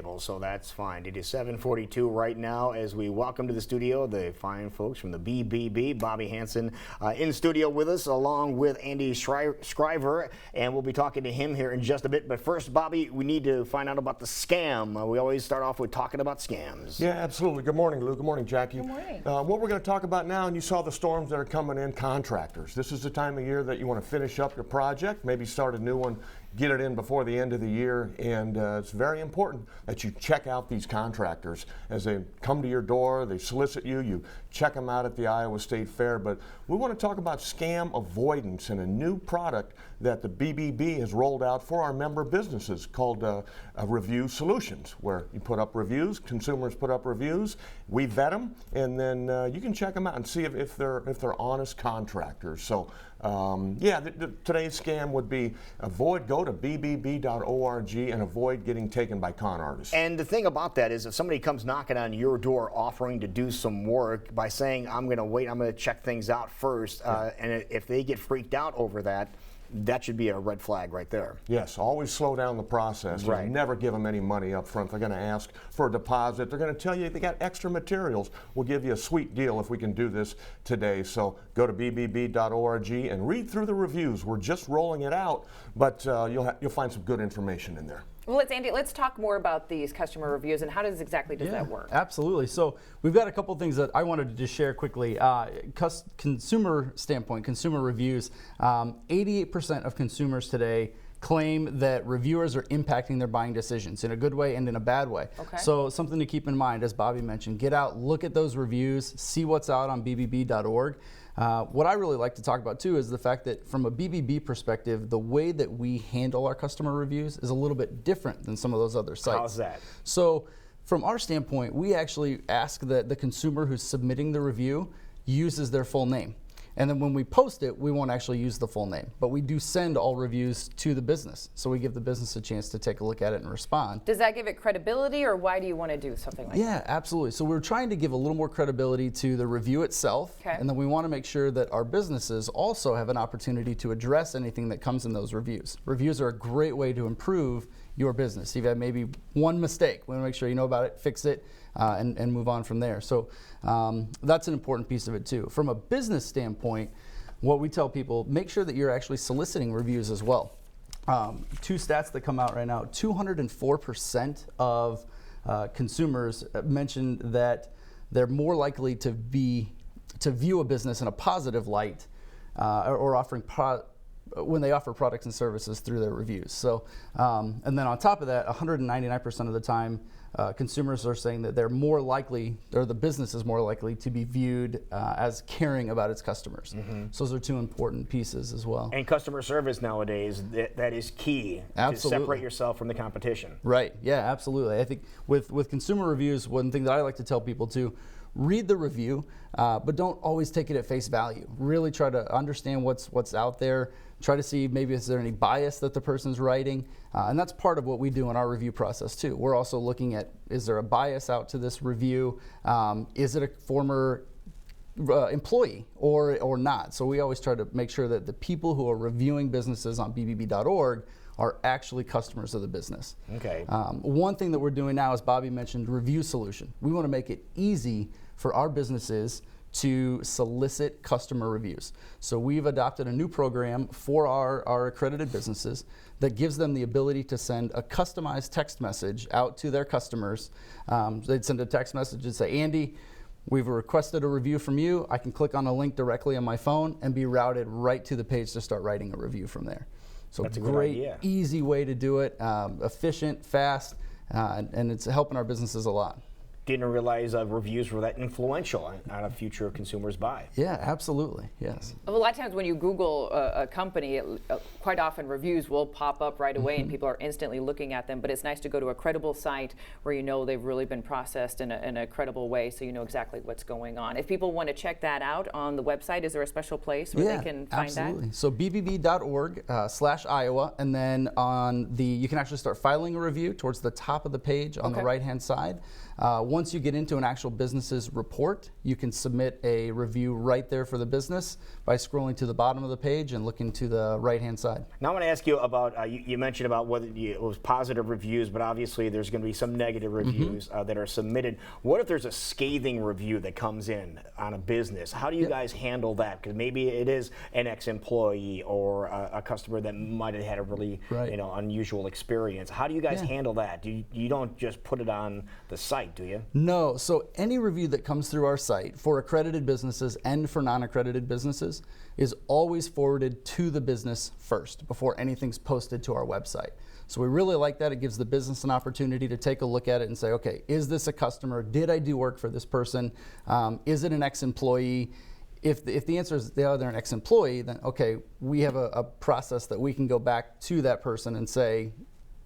table, so that's fine. It is 7:42 right now as we welcome to the studio the fine folks from the BBB. Bobby Hansen in studio with us, along with Andy Schriver, and we'll be talking to him here in just a bit. But first, Bobby, we need to find out about the scam. We always start off with talking about scams. Yeah, absolutely. Good morning, Lou. Good morning, Jackie. Good morning. What we're going to talk about now, and you saw the storms that are coming in, contractors. This is the time of year that you want to finish up your project, maybe start a new one, get it in before the end of the year, and it's very important that you check out these contractors as they come to your door, they solicit you, you check them out at the Iowa State Fair. But we want to talk about scam avoidance and a new product that the BBB has rolled out for our member businesses called Review Solutions, where you put up reviews, consumers put up reviews, we vet them, and then you can check them out and see if they're honest contractors. So today's scam would be go to bbb.org and avoid getting taken by con artists. And the thing about that is if somebody comes knocking on your door offering to do some work by saying, I'm going to wait, I'm going to check things out first, and if they get freaked out over that, that should be a red flag right there. Yes, always slow down the process. Right. Never give them any money up front. They're going to ask for a deposit. They're going to tell you they got extra materials. We'll give you a sweet deal if we can do this today. So go to bbb.org and read through the reviews. We're just rolling it out, but you'll find some good information in there. Well, let's talk more about these customer reviews and how does that work? Absolutely. So we've got a couple things that I wanted to just share quickly. Consumer standpoint, consumer reviews, 88% of consumers today claim that reviewers are impacting their buying decisions in a good way and in a bad way. Okay. So something to keep in mind, as Bobby mentioned, get out, look at those reviews, see what's out on bbb.org. What I really like to talk about too is the fact that from a BBB perspective, the way that we handle our customer reviews is a little bit different than some of those other sites. How's that? So from our standpoint, we actually ask that the consumer who's submitting the review uses their full name. And then when we post it, we won't actually use the full name, but we do send all reviews to the business. So we give the business a chance to take a look at it and respond. Does that give it credibility, or why do you want to do something like that? Yeah, absolutely. So we're trying to give a little more credibility to the review itself. Okay. And then we want to make sure that our businesses also have an opportunity to address anything that comes in those reviews. Reviews are a great way to improve your business. You've had maybe one mistake. We want to make sure you know about it, fix it, and move on from there. So that's an important piece of it too. From a business standpoint, what we tell people, make sure that you're actually soliciting reviews as well. Two stats that come out right now, 204% of consumers mentioned that they're more likely to view a business in a positive light or offering when they offer products and services through their reviews. So, and then on top of that, 199% of the time, consumers are saying that they're more likely, or the business is more likely to be viewed as caring about its customers. Mm-hmm. So those are two important pieces as well. And customer service nowadays, that is key. Absolutely. To separate yourself from the competition. Right, yeah, absolutely. I think with consumer reviews, one thing that I like to tell people too, read the review, but don't always take it at face value. Really try to understand what's out there. Try to see maybe is there any bias that the person's writing, and that's part of what we do in our review process too. We're also looking at, is there a bias out to this review? Is it a former employee or not? So we always try to make sure that the people who are reviewing businesses on bbb.org are actually customers of the business. Okay. One thing that we're doing now, as Bobby mentioned, Review Solution. We want to make it easy for our businesses to solicit customer reviews. So we've adopted a new program for our accredited businesses that gives them the ability to send a customized text message out to their customers. They'd send a text message and say, Andy, we've requested a review from you. I can click on a link directly on my phone and be routed right to the page to start writing a review from there. So that's a great, idea. Easy way to do it, efficient, fast, and it's helping our businesses a lot. Didn't realize reviews were that influential on a future consumers buy. Yeah, absolutely, yes. A lot of times when you Google a company, quite often reviews will pop up right away and people are instantly looking at them, but it's nice to go to a credible site where you know they've really been processed in a credible way, so you know exactly what's going on. If people want to check that out on the website, is there a special place where they can find absolutely. that? So bbb.org/Iowa, and then you can actually start filing a review towards the top of the page on the right-hand side. once you get into an actual business's report, you can submit a review right there for the business by scrolling to the bottom of the page and looking to the right-hand side. Now I want to ask you about, you mentioned about whether it was positive reviews, but obviously there's going to be some negative reviews that are submitted. What if there's a scathing review that comes in on a business? How do you guys handle that? Because maybe it is an ex-employee or a customer that might have had a really unusual experience. How do you guys handle that? You don't just put it on the site, do you? No, so any review that comes through our site for accredited businesses and for non-accredited businesses is always forwarded to the business first before anything's posted to our website. So we really like that. It gives the business an opportunity to take a look at it and say, okay, is this a customer? Did I do work for this person? Is it an ex-employee? If the answer is they're an ex-employee, then okay, we have a process that we can go back to that person and say,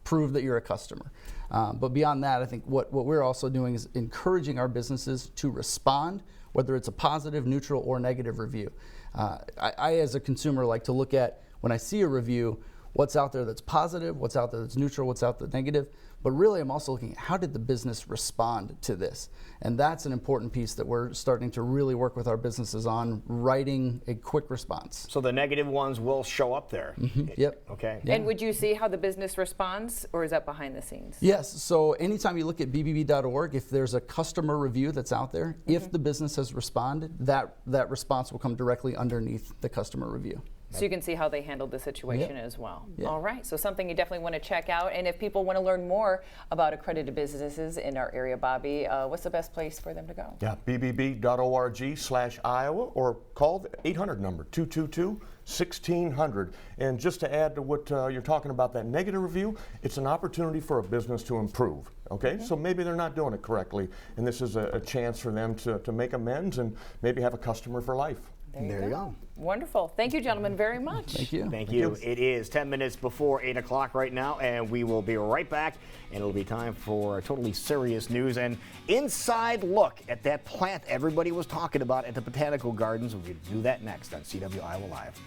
prove that you're a customer. But beyond that, I think what we're also doing is encouraging our businesses to respond, whether it's a positive, neutral, or negative review. I, as a consumer, like to look at, when I see a review, what's out there that's positive, what's out there that's neutral, what's out there negative. But really, I'm also looking at how did the business respond to this? And that's an important piece that we're starting to really work with our businesses on, writing a quick response. So the negative ones will show up there? Yep. Okay. And would you see how the business responds, or is that behind the scenes? Yes, so anytime you look at bbb.org, if there's a customer review that's out there, if the business has responded, that response will come directly underneath the customer review. So you can see how they handled the situation as well. Yep. All right, so something you definitely want to check out. And if people want to learn more about accredited businesses in our area, Bobby, what's the best place for them to go? Yeah, bbb.org/Iowa, or call the 800 number, 222-1600. And just to add to what you're talking about, that negative review, it's an opportunity for a business to improve. Okay, so maybe they're not doing it correctly, and this is a chance for them to make amends and maybe have a customer for life. There you go. Wonderful. Thank you, gentlemen, very much. Thank you. Thank you. It is 10 minutes before 8 o'clock right now, and we will be right back, and it'll be time for totally serious news and inside look at that plant everybody was talking about at the Botanical Gardens. We'll do that next on CW Iowa Live.